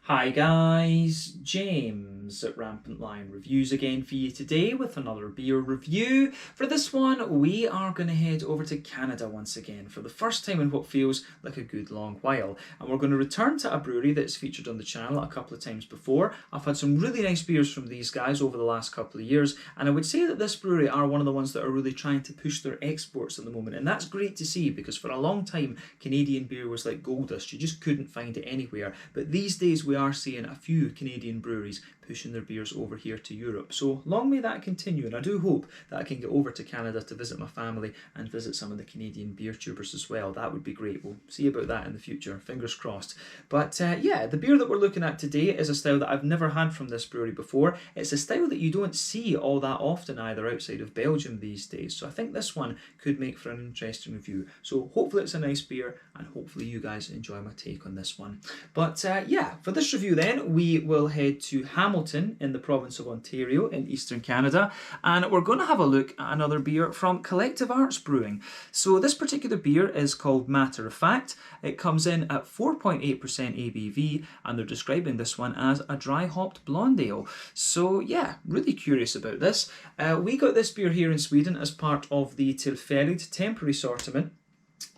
Hi guys, James at Rampant Lion Reviews again for you today with another beer review. For this one, we are going to head over to Canada once again for the first time in what feels like a good long while. And we're going to return to a brewery that's featured on the channel a couple of times before. I've had some really nice beers from these guys over the last couple of years, and I would say that this brewery are one of the ones that are really trying to push their exports at the moment. And that's great to see, because for a long time, Canadian beer was like gold dust. You just couldn't find it anywhere. But these days, we are seeing a few Canadian breweries pushing their beers over here to Europe. So long may that continue, and I do hope that I can get over to Canada to visit my family and visit some of the Canadian beer tubers as well. That would be great. We'll see about that in the future, fingers crossed. But yeah, the beer that we're looking at today is a style that I've never had from this brewery before. It's a style that you don't see all that often either outside of Belgium these days. So I think this one could make for an interesting review. So hopefully it's a nice beer, and hopefully you guys enjoy my take on this one. But yeah, for this review then, we will head to Hamilton in the province of Ontario in eastern Canada, and we're going to have a look at another beer from Collective Arts Brewing. So this particular beer is called Matter of Fact. It comes in at 4.8% ABV, and they're describing this one as a dry hopped blonde ale. So yeah, really curious about this. We got this beer here in Sweden as part of the Tillfälligt temporary sortiment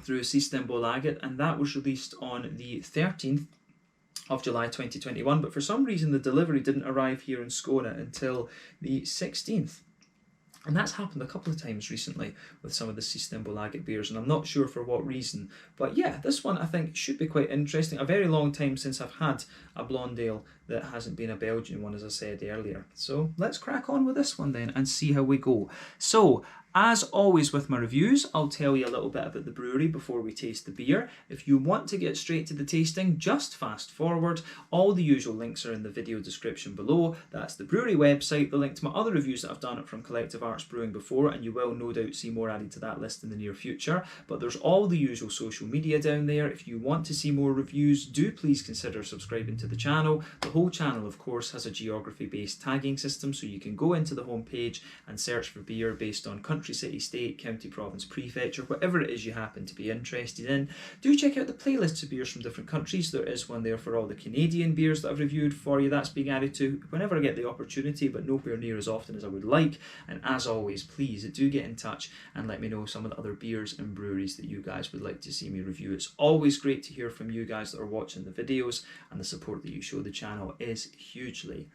through Systembolaget, and that was released on the 13th of July 2021, but for some reason the delivery didn't arrive here in Skåne until the 16th. And that's happened a couple of times recently with some of the Systembolaget beers, and I'm not sure for what reason. But yeah, this one I think should be quite interesting. A very long time since I've had a blonde ale that hasn't been a Belgian one, as I said earlier. So let's crack on with this one then and see how we go. So, as always with my reviews, I'll tell you a little bit about the brewery before we taste the beer. If you want to get straight to the tasting, just fast forward. All the usual links are in the video description below. That's the brewery website, the link to my other reviews that I've done from Collective Arts Brewing before, and you will no doubt see more added to that list in the near future. But there's all the usual social media down there. If you want to see more reviews, do please consider subscribing to the channel. The whole channel, of course, has a geography-based tagging system, so you can go into the homepage and search for beer based on country, city, state, county, province, prefecture, whatever it is you happen to be interested in. Do check out the playlists of beers from different countries. There is one there for all the Canadian beers that I've reviewed for you. That's being added to whenever I get the opportunity, but nowhere near as often as I would like. And as always, please do get in touch and let me know some of the other beers and breweries that you guys would like to see me review. It's always great to hear from you guys that are watching the videos, and the support that you show the channel is hugely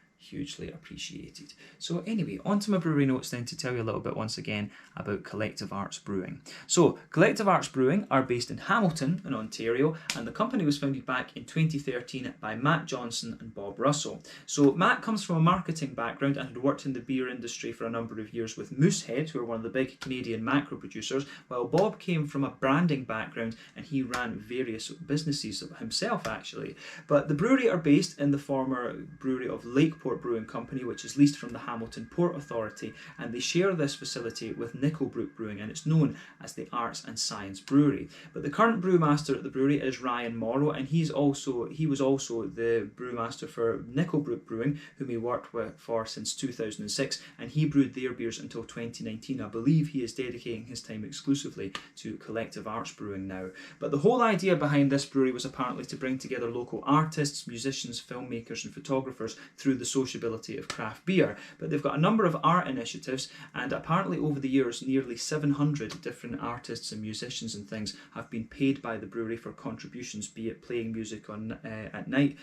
appreciated. So anyway, on to my brewery notes then, to tell you a little bit once again about Collective Arts Brewing. So Collective Arts Brewing are based in Hamilton in Ontario, and the company was founded back in 2013 by Matt Johnson and Bob Russell. So Matt comes from a marketing background and had worked in the beer industry for a number of years with Moosehead, who are one of the big Canadian macro producers, while Bob came from a branding background and he ran various businesses himself actually. But the brewery are based in the former brewery of Lakeport Brewing Company, which is leased from the Hamilton Port Authority, and they share this facility with Nickelbrook Brewing, and it's known as the Arts and Science Brewery. But the current brewmaster at the brewery is Ryan Morrow, and he was also the brewmaster for Nickelbrook Brewing, whom he worked for since 2006, and he brewed their beers until 2019. I believe he is dedicating his time exclusively to Collective Arts Brewing now. But the whole idea behind this brewery was apparently to bring together local artists, musicians, filmmakers and photographers through the sociability of craft beer. But they've got a number of art initiatives, and apparently over the years nearly 700 different artists and musicians and things have been paid by the brewery for contributions, be it playing music on at night,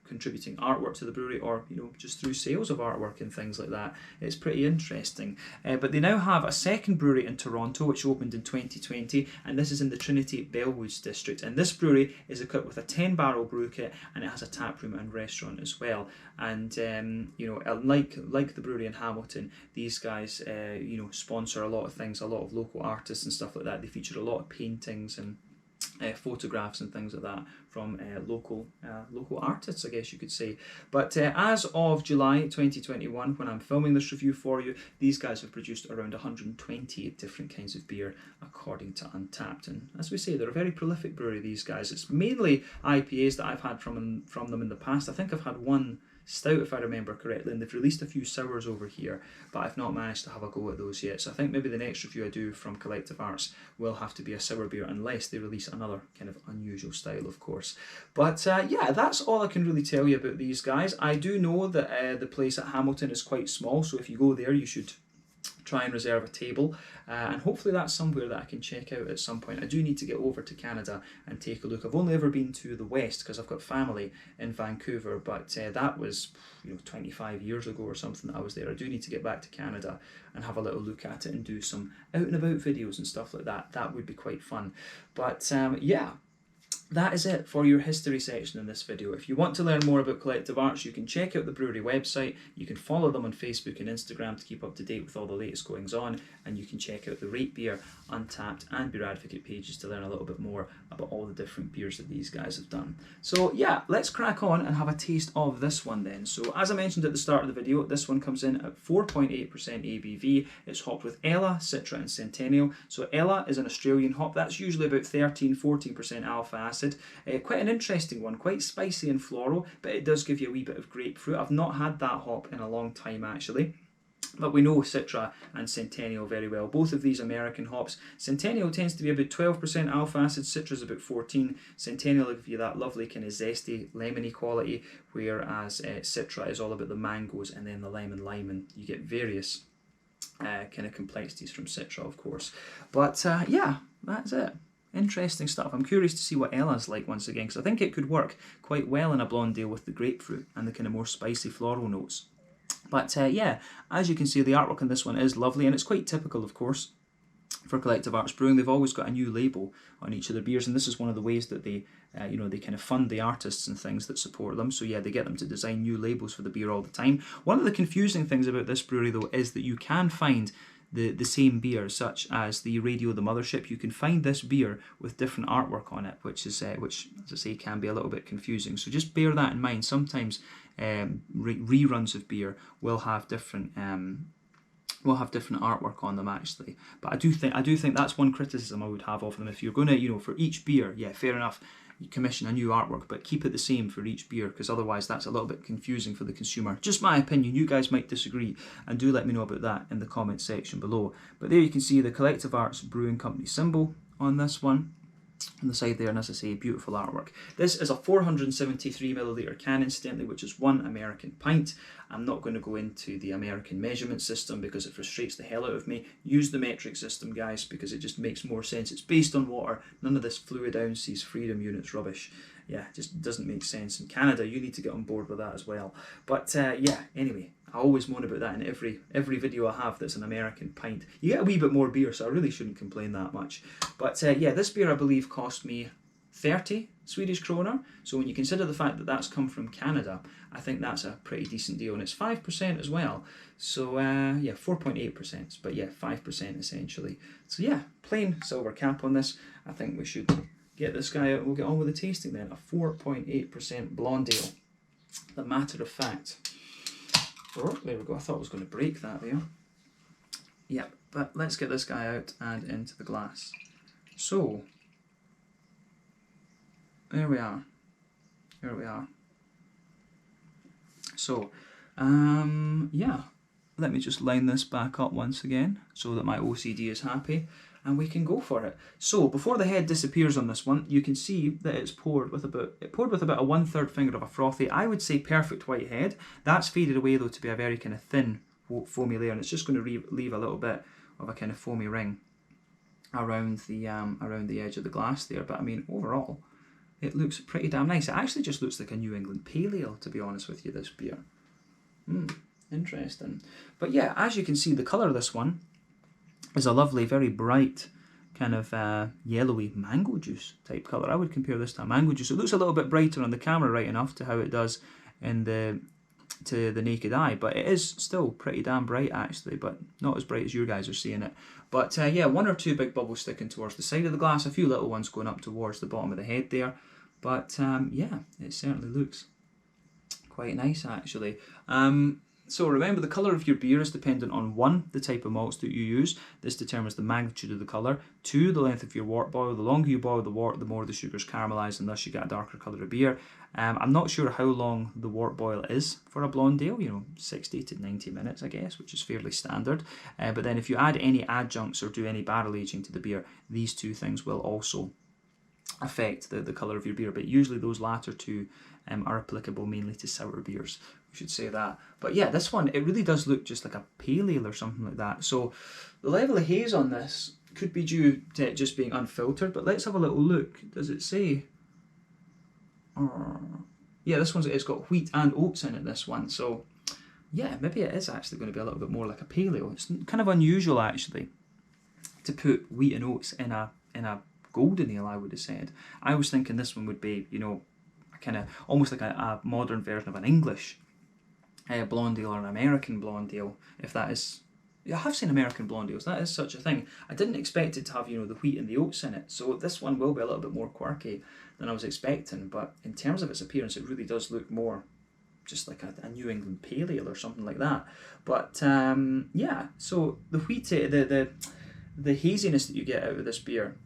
contributing artwork to the brewery, or just through sales of artwork and things like that. It's pretty interesting. But they now have a second brewery in Toronto, which opened in 2020, and this is in the Trinity Bellwoods district, and this brewery is equipped with a 10-barrel brew kit, and it has a tap room and restaurant as well. And like the brewery in Hamilton, these guys sponsor a lot of things, a lot of local artists and stuff like that. They feature a lot of paintings and photographs and things like that from local artists, I guess you could say. But as of July 2021, when I'm filming this review for you, these guys have produced around 120 different kinds of beer according to Untappd. And as we say, they're a very prolific brewery, these guys. It's mainly IPAs that I've had from them in the past. I think I've had one stout if I remember correctly, and they've released a few sours over here, but I've not managed to have a go at those yet. So I think maybe the next review I do from Collective Arts will have to be a sour beer, unless they release another kind of unusual style, of course. But yeah, that's all I can really tell you about these guys. I do know that the place at Hamilton is quite small, so if you go there, you should try and reserve a table, and hopefully that's somewhere that I can check out at some point. I do need to get over to Canada and take a look. I've only ever been to the West because I've got family in Vancouver, but that was 25 years ago or something that I was there. I do need to get back to Canada and have a little look at it and do some out and about videos and stuff like that. That would be quite fun. But yeah, that is it for your history section in this video. If you want to learn more about Collective Arts, you can check out the brewery website, you can follow them on Facebook and Instagram to keep up to date with all the latest goings on, and you can check out the Rate Beer, Untappd and Beer Advocate pages to learn a little bit more about all the different beers that these guys have done. So yeah, let's crack on and have a taste of this one then. So as I mentioned at the start of the video, this one comes in at 4.8% ABV. It's hopped with Ella, Citra and Centennial. So Ella is an Australian hop. That's usually about 13-14% alpha acid. Quite an interesting one, quite spicy and floral, but it does give you a wee bit of grapefruit. I've not had that hop in a long time actually. But we know Citra and Centennial very well. Both of these American hops. Centennial tends to be about 12% alpha acid, Citra's about 14%. Centennial will give you that lovely kind of zesty, lemony quality, whereas Citra is all about the mangoes and then the lemon lime, and you get various kind of complexities from Citra, of course. But yeah, that's it. Interesting stuff. I'm curious to see what Ella's like once again, because I think it could work quite well in a blonde ale with the grapefruit and the kind of more spicy floral notes. But yeah, as you can see, the artwork on this one is lovely, and it's quite typical, of course, for Collective Arts Brewing. They've always got a new label on each of their beers, and this is one of the ways that they, they kind of fund the artists and things that support them. So yeah, they get them to design new labels for the beer all the time. One of the confusing things about this brewery, though, is that you can find the same beer, such as the Radio the Mothership. You can find this beer with different artwork on it, which is as I say, can be a little bit confusing. So just bear that in mind. Sometimes reruns of beer will have different artwork on them actually. But I do think that's one criticism I would have of them. If you're going to, for each beer, yeah, fair enough, you commission a new artwork, but keep it the same for each beer, because otherwise that's a little bit confusing for the consumer. Just my opinion. You guys might disagree, and do let me know about that in the comment section below. But there you can see the Collective Arts Brewing Company symbol on this one on the side there, and as I say, beautiful artwork. This is a 473ml can, incidentally, which is 1 American pint. I'm not going to go into the American measurement system because it frustrates the hell out of me. Use the metric system, guys, because it just makes more sense. It's based on water. None of this fluid ounces, freedom units rubbish. Yeah, it just doesn't make sense. In Canada, you need to get on board with that as well. But yeah, anyway, I always moan about that in every video I have that's an American pint. You get a wee bit more beer, so I really shouldn't complain that much. But yeah, this beer I believe cost me 30 Swedish kroner. So when you consider the fact that that's come from Canada, I think that's a pretty decent deal, and it's 5% as well. So yeah, 4.8%, but yeah, 5% essentially. So yeah, plain silver cap on this. I think we should get this guy out and we'll get on with the tasting then. A 4.8% blonde ale. The matter of fact. Oh, there we go. I thought I was going to break that there. Yep, but let's get this guy out and into the glass. So, there we are. Here we are. So, yeah, let me just line this back up once again so that my OCD is happy, and we can go for it. So before the head disappears on this one, you can see that it's poured with about a 1/3 finger of a frothy, I would say perfect white head. That's faded away though to be a very kind of thin foamy layer, and it's just going to leave a little bit of a kind of foamy ring around the edge of the glass there. But I mean, overall, it looks pretty damn nice. It actually just looks like a New England Pale Ale, to be honest with you, this beer. Interesting. But yeah, as you can see, the colour of this one is a lovely, very bright, kind of yellowy mango juice type colour. I would compare this to a mango juice. It looks a little bit brighter on the camera, right enough, to how it does to the naked eye, but it is still pretty damn bright actually, but not as bright as you guys are seeing it. But yeah, 1 or 2 big bubbles sticking towards the side of the glass, a few little ones going up towards the bottom of the head there. But yeah, it certainly looks quite nice actually. So remember, the colour of your beer is dependent on 1, the type of malts that you use. This determines the magnitude of the colour. 2, the length of your wort boil. The longer you boil the wort, the more the sugar's caramelised, and thus you get a darker colour of beer. I'm not sure how long the wort boil is for a blonde ale, 60 to 90 minutes, I guess, which is fairly standard. But then if you add any adjuncts or do any barrel aging to the beer, these 2 things will also affect the colour of your beer. But usually those latter 2 are applicable mainly to sour beers. We should say that. But yeah, this one, it really does look just like a pale ale or something like that. So the level of haze on this could be due to it just being unfiltered, but let's have a little look. Does it say? Yeah, this one's, it's got wheat and oats in it, this one. So yeah, maybe it is actually going to be a little bit more like a pale ale. It's kind of unusual actually to put wheat and oats in a golden ale, I would have said. I was thinking this one would be, kind of almost like a modern version of an English blonde ale or an American blonde ale, if that is. I have seen American blonde ales, that is such a thing. I didn't expect it to have, the wheat and the oats in it, so this one will be a little bit more quirky than I was expecting, but in terms of its appearance, it really does look more just like a New England pale ale or something like that. But yeah, so the wheat, the haziness that you get out of this beer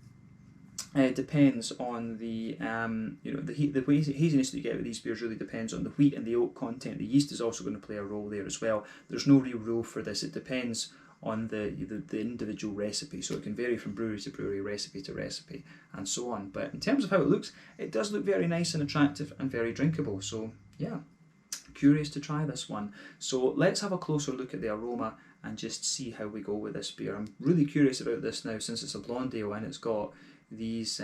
depends on the the haziness that you get with these beers really depends on the wheat and the oat content. The yeast is also going to play a role there as well. There's no real rule for this. It depends on the individual recipe, so it can vary from brewery to brewery, recipe to recipe, and so on. But in terms of how it looks, it does look very nice and attractive and very drinkable. So yeah, curious to try this one. So let's have a closer look at the aroma and just see how we go with this beer. I'm really curious about this now, since it's a blonde ale and it's got these,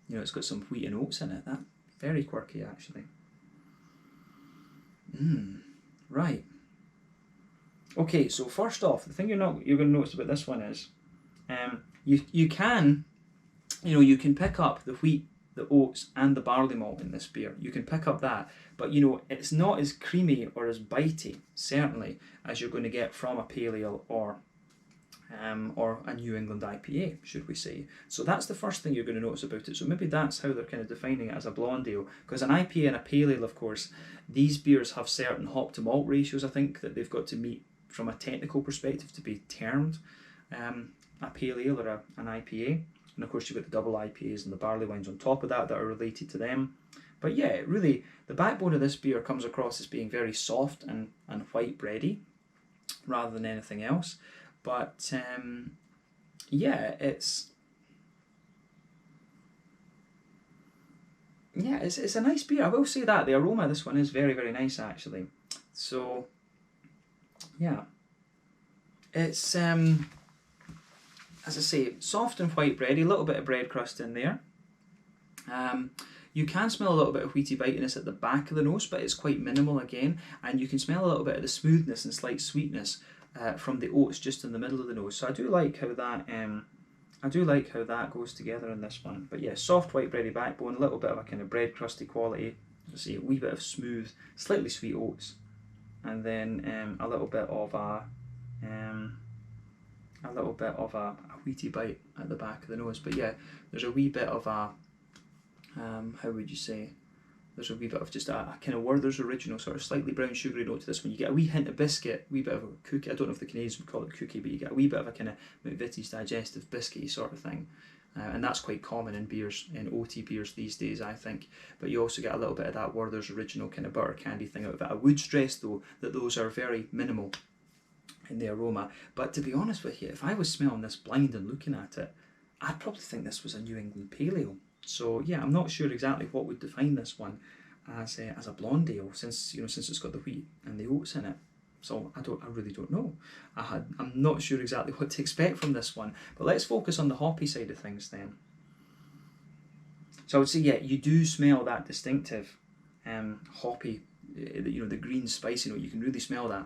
it's got some wheat and oats in it. That very quirky actually. Right. Okay, so first off, the thing you're going to notice about this one is, you can pick up the wheat, the oats, and the barley malt in this beer. You can pick up that, but it's not as creamy or as bitey, certainly, as you're going to get from a pale ale or a New England IPA, should we say. So that's the first thing you're going to notice about it. So maybe that's how they're kind of defining it as a blonde ale. Because an IPA and a pale ale, of course, these beers have certain hop to malt ratios, I think, that they've got to meet from a technical perspective to be termed a pale ale or an IPA. And of course you've got the double IPAs and the barley wines on top of that are related to them. But yeah, really, the backbone of this beer comes across as being very soft and white bready, rather than anything else. But yeah, it's a nice beer. I will say that the aroma of this one is very, very nice actually. So yeah, it's as I say, soft and white bready, a little bit of bread crust in there. You can smell a little bit of wheaty bitiness at the back of the nose, but it's quite minimal again, and you can smell a little bit of the smoothness and slight sweetness from the oats just in the middle of the nose. So I do like how that goes together in this one. But yeah, soft white bready backbone, a little bit of a kind of bread crusty quality. Let's see, a wee bit of smooth, slightly sweet oats, and then a little bit of a wheaty bite at the back of the nose. But yeah, there's a wee bit of a how would you say? There's a wee bit of just a kind of Werther's Original sort of slightly brown sugary note to this one. You get a wee hint of biscuit, wee bit of a cookie. I don't know if the Canadians would call it cookie, but you get a wee bit of a kind of McVitie's digestive biscuity sort of thing. And that's quite common in beers, in OT beers these days, I think. But you also get a little bit of that Werther's Original kind of butter candy thing out of it. I would stress though that those are very minimal in the aroma. But to be honest with you, if I was smelling this blind and looking at it, I'd probably think this was a New England Pale Ale. So yeah, I'm not sure exactly what would define this one as a blonde ale, since it's got the wheat and the oats in it. So I really don't know. I'm not sure exactly what to expect from this one. But let's focus on the hoppy side of things then. So I would say, yeah, you do smell that distinctive hoppy, the green spicy note. You can really smell that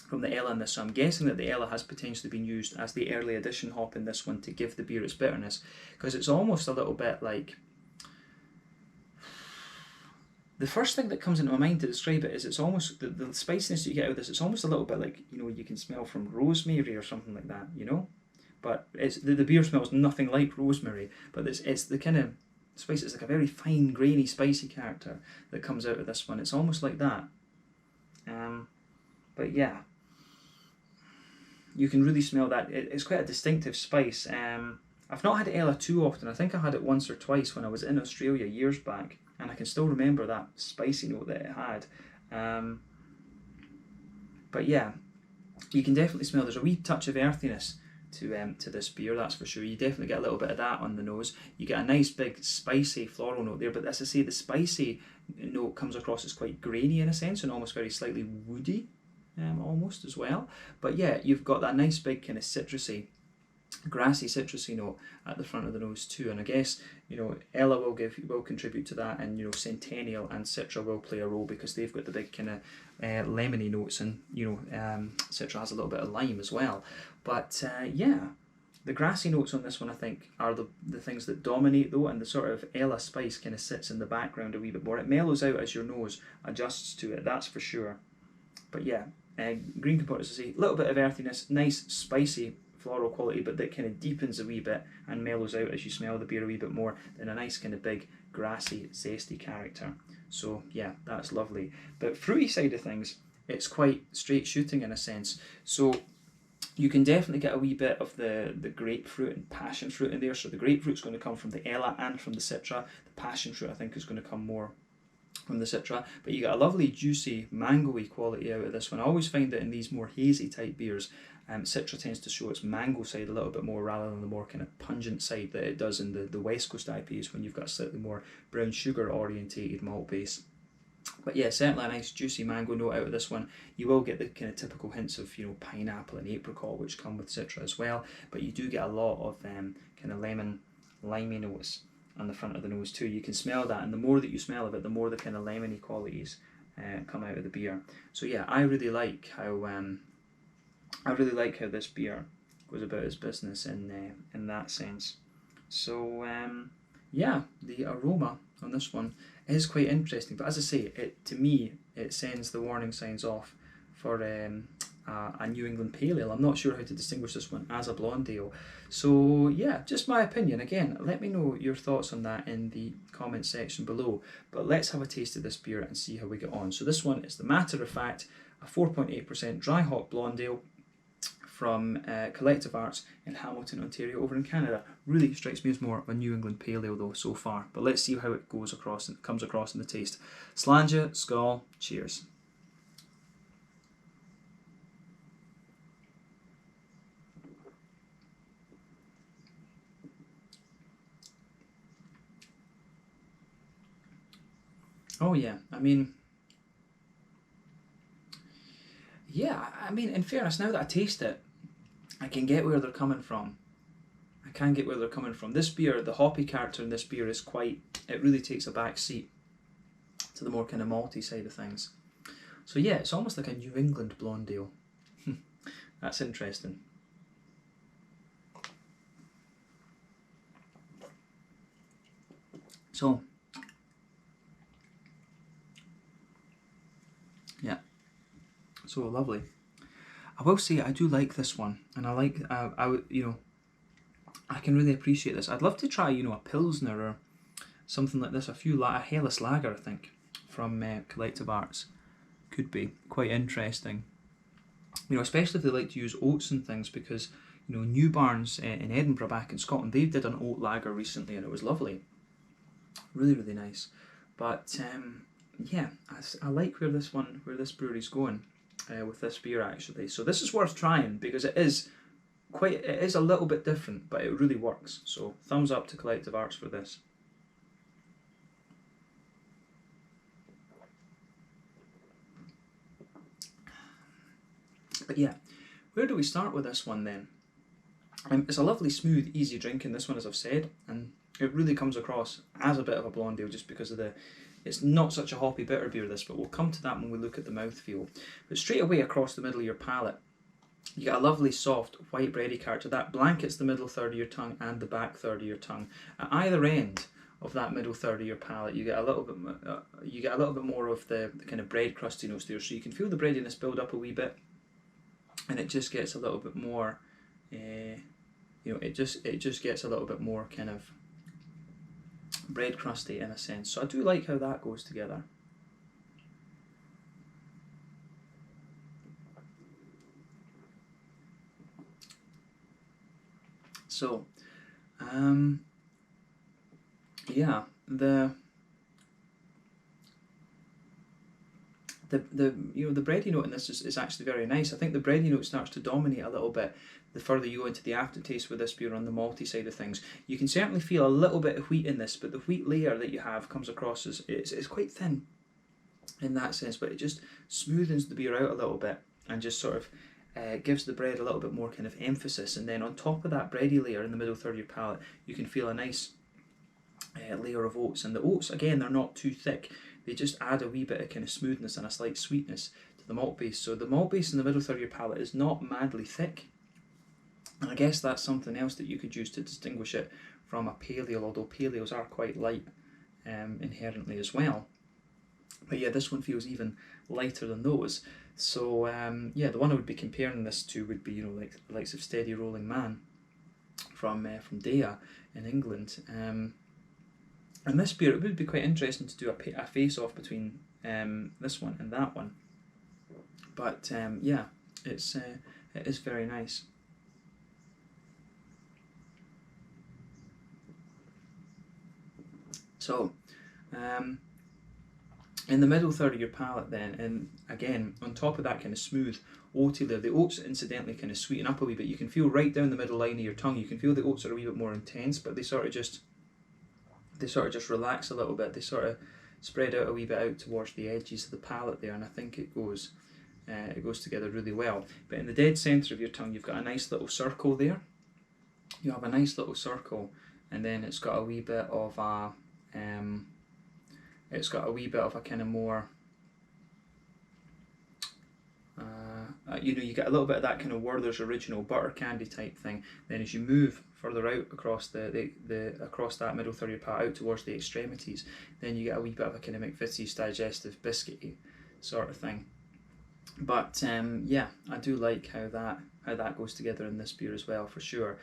from the Ella in this. So I'm guessing that the Ella has potentially been used as the early addition hop in this one to give the beer its bitterness, because it's almost a little bit like, the first thing that comes into my mind to describe it is it's almost, the spiciness that you get out of this, it's almost a little bit like, you can smell from rosemary or something like that, but it's the beer smells nothing like rosemary, but it's the kind of spice, it's like a very fine grainy spicy character that comes out of this one. It's almost like that. But yeah, you can really smell that. It's quite a distinctive spice. I've not had Ella too often. I think I had it once or twice when I was in Australia years back, and I can still remember that spicy note that it had. But yeah, you can definitely smell there's a wee touch of earthiness to this beer, that's for sure. You definitely get a little bit of that on the nose. You get a nice big spicy floral note there, but as I say, the spicy note comes across as quite grainy in a sense and almost very slightly woody almost as well. But yeah, you've got that nice big kind of citrusy, grassy citrusy note at the front of the nose too, and I guess Ella will contribute to that, and Centennial and Citra will play a role because they've got the big kind of lemony notes, and Citra has a little bit of lime as well. But yeah, the grassy notes on this one I think are the things that dominate though, and the sort of Ella spice kind of sits in the background a wee bit more. It mellows out as your nose adjusts to it, that's for sure. But yeah, green compote, as I say, a little bit of earthiness, nice spicy floral quality, but that kind of deepens a wee bit and mellows out as you smell the beer a wee bit more, then a nice kind of big grassy zesty character. So yeah, that's lovely. But fruity side of things, it's quite straight shooting in a sense. So you can definitely get a wee bit of the grapefruit and passion fruit in there. So the grapefruit's going to come from the Ella and from the Citra. The passion fruit I think is going to come more from the Citra, but you get a lovely juicy mango-y quality out of this one. I always find that in these more hazy type beers, Citra tends to show its mango side a little bit more rather than the more kind of pungent side that it does in the West Coast IPAs when you've got a slightly more brown sugar orientated malt base. But yeah, certainly a nice juicy mango note out of this one. You will get the kind of typical hints of pineapple and apricot which come with Citra as well, but you do get a lot of kind of lemon, limey notes on the front of the nose too. You can smell that, and the more that you smell of it, the more the kind of lemony qualities come out of the beer. So yeah, I really like how this beer goes about its business in that sense. So yeah, the aroma on this one is quite interesting. But as I say, to me it sends the warning signs off for a New England Pale Ale. I'm not sure how to distinguish this one as a blonde ale. So yeah, just my opinion. Again, let me know your thoughts on that in the comment section below. But let's have a taste of this beer and see how we get on. So this one is the Matter of Fact, a 4.8% dry hop blonde ale from Collective Arts in Hamilton, Ontario, over in Canada. Really strikes me as more of a New England Pale Ale though so far. But let's see how it comes across in the taste. Slàinte, skål, cheers. Oh yeah, I mean, in fairness, now that I taste it, I can get where they're coming from. This beer, the hoppy character in this beer it really takes a back seat to the more kind of malty side of things. So yeah, it's almost like a New England blonde ale. That's interesting. So yeah, so lovely. I will say I do like this one, and I like I can really appreciate this. I'd love to try a Pilsner or something like this. A Helles Lager, I think, from Collective Arts could be quite interesting. Especially if they like to use oats and things, because New Barns in Edinburgh back in Scotland, they did an oat lager recently and it was lovely, really really nice. But yeah, I like where this brewery's going with this beer actually. So this is worth trying because it is a little bit different, but it really works. So thumbs up to Collective Arts for this. But yeah, where do we start with this one then? It's a lovely, smooth, easy drink in this one, as I've said, and it really comes across as a bit of a blonde ale just because of it's not such a hoppy bitter beer this, but we'll come to that when we look at the mouthfeel. But straight away across the middle of your palate, you get a lovely soft white bready character that blankets the middle third of your tongue and the back third of your tongue. At either end of that middle third of your palate, you get a little bit more of the kind of bread crusty notes there, so you can feel the breadiness build up a wee bit, and it just gets a little bit more, it just gets a little bit more kind of bread crusty in a sense. So I do like how that goes together. So, yeah, the the bready note in this is actually very nice. I think the bready note starts to dominate a little bit the further you go into the aftertaste with this beer on the malty side of things. You can certainly feel a little bit of wheat in this, but the wheat layer that you have comes across as it's quite thin in that sense, but it just smoothens the beer out a little bit and just sort of gives the bread a little bit more kind of emphasis. And then on top of that bready layer in the middle third of your palate, you can feel a nice layer of oats. And the oats, again, they're not too thick. They just add a wee bit of kind of smoothness and a slight sweetness to the malt base. So the malt base in the middle third of your palate is not madly thick. And I guess that's something else that you could use to distinguish it from a pale ale, although pale ales are quite light inherently as well. But yeah, this one feels even lighter than those. So yeah, the one I would be comparing this to would be, you know, like the likes of Steady Rolling Man from Dea in England. And this beer, it would be quite interesting to do a face-off between this one and that one. But yeah, it is very nice. So, in the middle third of your palate then, and again, on top of that kind of smooth oaty layer, the oats incidentally kind of sweeten up a wee bit. You can feel right down the middle line of your tongue, you can feel the oats are a wee bit more intense, but they sort of just relax a little bit. They sort of spread out a wee bit out towards the edges of the palate there, and I think it goes together really well. But in the dead centre of your tongue, you've got a nice little circle there. You have a nice little circle, and then it's got a wee bit of a kind of more you know, you get a little bit of that kind of Werther's Original butter candy type thing. Then as you move further out across across that middle third of your palate out towards the extremities, then you get a wee bit of a kind of McVitie's digestive biscuity sort of thing. But yeah, I do like how that goes together in this beer as well, for sure.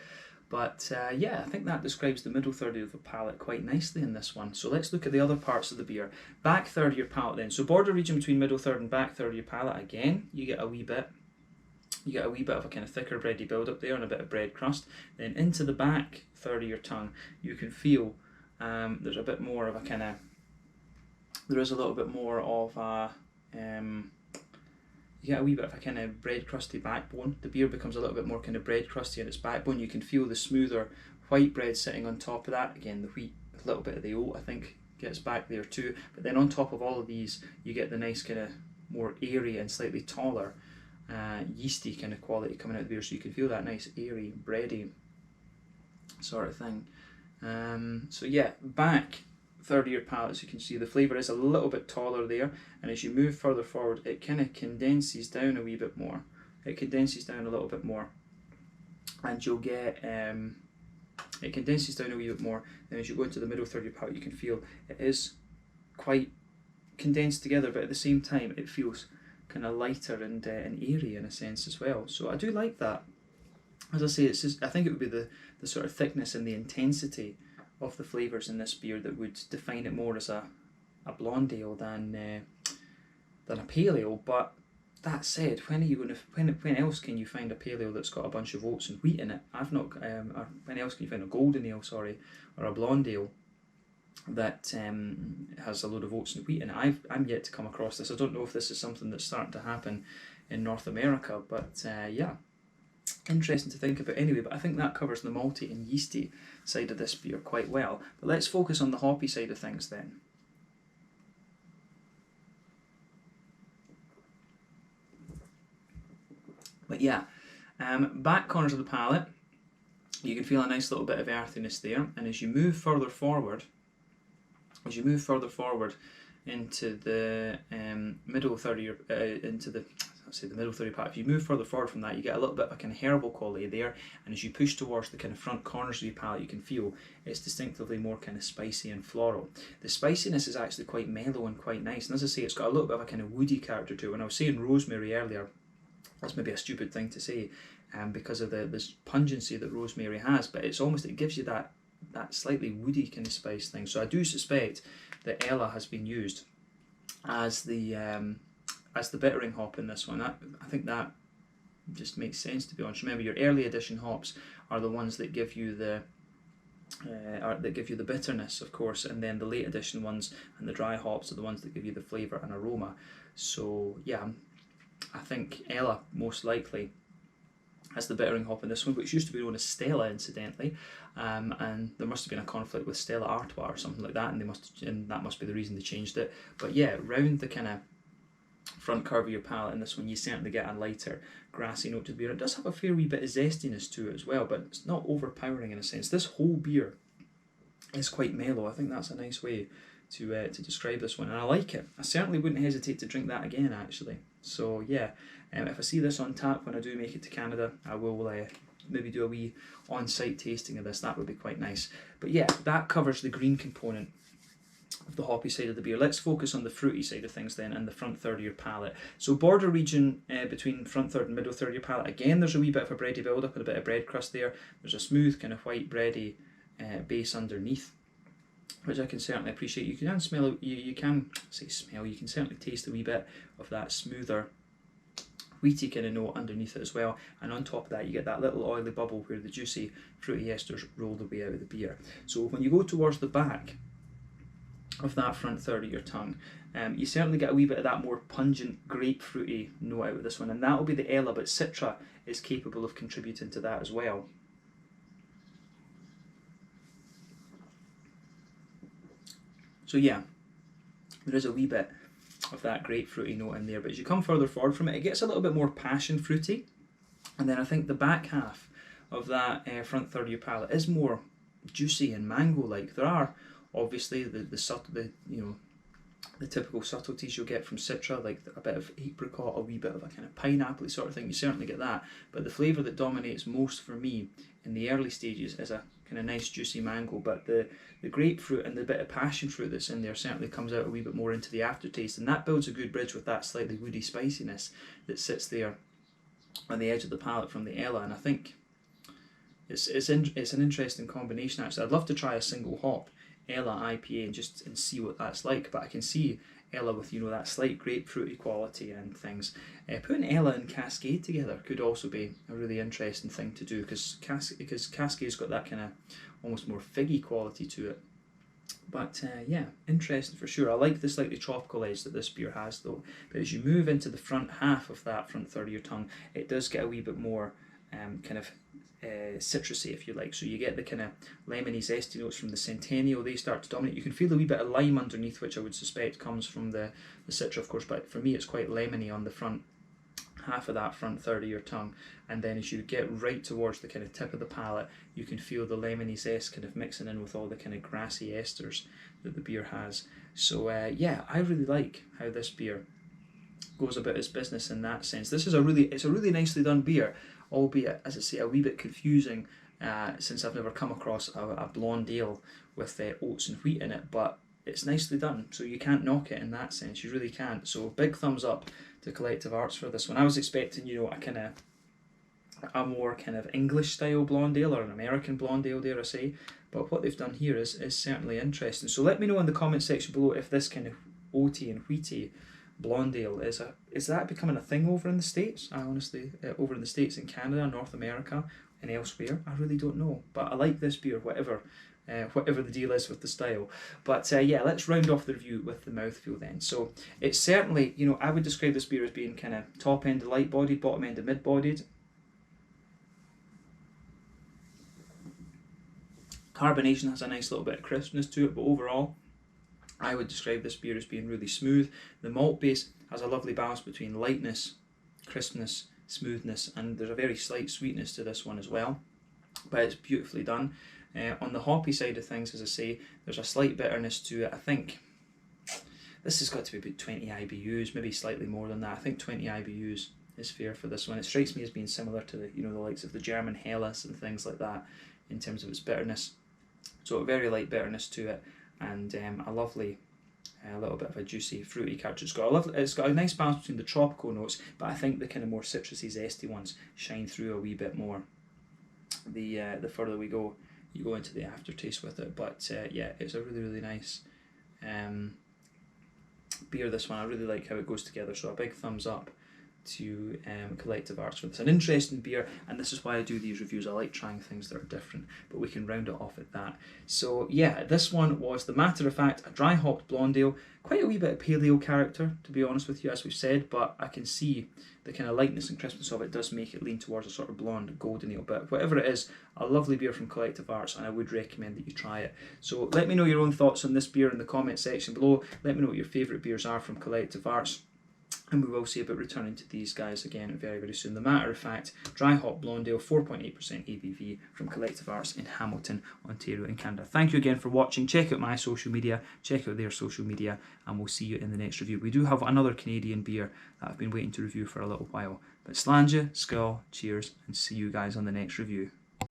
But yeah, I think that describes the middle third of the palate quite nicely in this one. So let's look at the other parts of the beer. Back third of your palate then. So border region between middle third and back third of your palate, again, you get a wee bit of a kind of thicker bready build up there and a bit of bread crust. Then into the back third of your tongue, you can feel there's a bit more of a kind of, there is a little bit more of a, you get a wee bit of a kind of bread crusty backbone. The beer becomes a little bit more kind of bread crusty in its backbone. You can feel the smoother white bread sitting on top of that. Again, the wheat, a little bit of the oat, I think, gets back there too. But then on top of all of these, you get the nice kind of more airy and slightly taller yeasty kind of quality coming out of the beer. So you can feel that nice airy, bready sort of thing. So yeah, back third of your palate, as you can see, the flavour is a little bit taller there, and as you move further forward, it kind of condenses down a wee bit more. It condenses down a little bit more, and you'll get it condenses down a wee bit more. Then as you go into the middle third of your palate, you can feel it is quite condensed together, but at the same time, it feels kind of lighter and airy in a sense as well. So I do like that. As I say, it's just, I think it would be the sort of thickness and the intensity of the flavours in this beer that would define it more as a blonde ale than a pale ale. But that said, when else can you find a pale ale that's got a bunch of oats and wheat in it? I've not. Or when else can you find a golden ale, sorry, or a blonde ale that has a load of oats and wheat in it? I'm yet to come across this. I don't know if this is something that's starting to happen in North America, but yeah. Interesting to think about anyway, but I think that covers the malty and yeasty side of this beer quite well. But let's focus on the hoppy side of things then. But yeah, back corners of the palate, you can feel a nice little bit of earthiness there, and as you move further forward into the middle third of your the middle third of your palate, if you move further forward from that, you get a little bit of a kind of herbal quality there, and as you push towards the kind of front corners of your palate, you can feel it's distinctively more kind of spicy and floral. The spiciness is actually quite mellow and quite nice, and as I say, it's got a little bit of a kind of woody character to it. When I was saying rosemary earlier, that's maybe a stupid thing to say because of this pungency that rosemary has, but it gives you that slightly woody kind of spice thing. So I do suspect that Ella has been used as the bittering hop in this one. I think that just makes sense, to be honest. Remember, your early edition hops are the ones that give you the bitterness, of course, and then the late edition ones and the dry hops are the ones that give you the flavour and aroma. So yeah, I think Ella most likely has the bittering hop in this one, which used to be known as Stella, incidentally, and there must have been a conflict with Stella Artois or something like that, and that must be the reason they changed it. But yeah, round the kind of front curve of your palate in this one, you certainly get a lighter grassy note to the beer. It does have a fair wee bit of zestiness to it as well, but it's not overpowering in a sense. This whole beer is quite mellow. I think that's a nice way to describe this one, and I like it. I certainly wouldn't hesitate to drink that again, actually. So yeah, if I see this on tap when I do make it to Canada, I will maybe do a wee on-site tasting of this. That would be quite nice. But yeah, that covers the green component of the hoppy side of the beer. Let's focus on the fruity side of things then, and the front third of your palate. So border region between front third and middle third of your palate, again there's a wee bit of a bready build up and a bit of bread crust there. There's a smooth kind of white bready base underneath, which I can certainly appreciate. You can smell, you can certainly taste a wee bit of that smoother wheaty kind of note underneath it as well, and on top of that you get that little oily bubble where the juicy fruity esters roll the way out of the beer. So when you go towards the back of that front third of your tongue, you certainly get a wee bit of that more pungent grapefruity note out of this one, and that will be the Ella, but Citra is capable of contributing to that as well. So yeah, there is a wee bit of that grapefruity note in there, but as you come further forward from it, it gets a little bit more passion fruity, and then I think the back half of that front third of your palate is more juicy and mango-like. There are obviously the typical subtleties you'll get from Citra, like a bit of apricot, a wee bit of a kind of pineapple sort of thing. You certainly get that, but the flavour that dominates most for me in the early stages is a kind of nice juicy mango, but the grapefruit and the bit of passion fruit that's in there certainly comes out a wee bit more into the aftertaste, and that builds a good bridge with that slightly woody spiciness that sits there on the edge of the palate from the Ella. And I think it's an interesting combination, actually. I'd love to try a single hop Ella IPA and see what that's like, but I can see Ella with that slight grapefruity quality and things. Putting Ella and Cascade together could also be a really interesting thing to do, because Cascade's got that kind of almost more figgy quality to it. But yeah, interesting for sure. I like the slightly tropical edge that this beer has though. But as you move into the front half of that front third of your tongue, it does get a wee bit more kind of citrusy, if you like. So you get the kind of lemony zesty notes from the Centennial. They start to dominate. You can feel a wee bit of lime underneath, which I would suspect comes from the Citra, of course, but for me it's quite lemony on the front half of that front third of your tongue, and then as you get right towards the kind of tip of the palate, you can feel the lemony zest kind of mixing in with all the kind of grassy esters that the beer has. So yeah, I really like how this beer goes about its business in that sense. It's a really nicely done beer, albeit, as I say, a wee bit confusing since I've never come across a blonde ale with oats and wheat in it, but it's nicely done, so you can't knock it in that sense, you really can't. So big thumbs up to Collective Arts for this one. I was expecting, a more kind of English style blonde ale, or an American blonde ale, dare I say, but what they've done here is certainly interesting. So let me know in the comment section below if this kind of oaty and wheaty blonde ale is that becoming a thing over in the States. I honestly, over in the States, in Canada, North America and elsewhere, I really don't know, but I like this beer, whatever the deal is with the style. But yeah, let's round off the review with the mouthfeel then. So it's certainly, I would describe this beer as being kind of top end of light bodied, bottom end of mid bodied. Carbonation has a nice little bit of crispness to it, but overall I would describe this beer as being really smooth. The malt base has a lovely balance between lightness, crispness, smoothness, and there's a very slight sweetness to this one as well, but it's beautifully done. On the hoppy side of things, as I say, there's a slight bitterness to it. I think this has got to be about 20 IBUs, maybe slightly more than that. I think 20 IBUs is fair for this one. It strikes me as being similar to the likes of the German Helles and things like that in terms of its bitterness. So a very light bitterness to it, and a lovely little bit of a juicy fruity character. It's got a nice balance between the tropical notes, but I think the kind of more citrusy zesty ones shine through a wee bit more the further we go. You go into the aftertaste with it, but yeah, it's a really nice beer, this one. I really like how it goes together, so a big thumbs up Collective Arts for this. An interesting beer, and this is why I do these reviews. I like trying things that are different, but we can round it off at that. So yeah, this one was the Matter of Fact, a dry hopped blonde ale. Quite a wee bit of pale ale character, to be honest with you, as we've said, but I can see the kind of lightness and crispness of it does make it lean towards a sort of blonde golden ale. But whatever it is, a lovely beer from Collective Arts, and I would recommend that you try it. So let me know your own thoughts on this beer in the comment section below. Let me know what your favourite beers are from Collective Arts. And we will see about returning to these guys again very, very soon. The Matter of Fact, dry hop blonde ale, 4.8% ABV from Collective Arts in Hamilton, Ontario in Canada. Thank you again for watching. Check out my social media, check out their social media, and we'll see you in the next review. We do have another Canadian beer that I've been waiting to review for a little while. But slàinte, skål, cheers, and see you guys on the next review.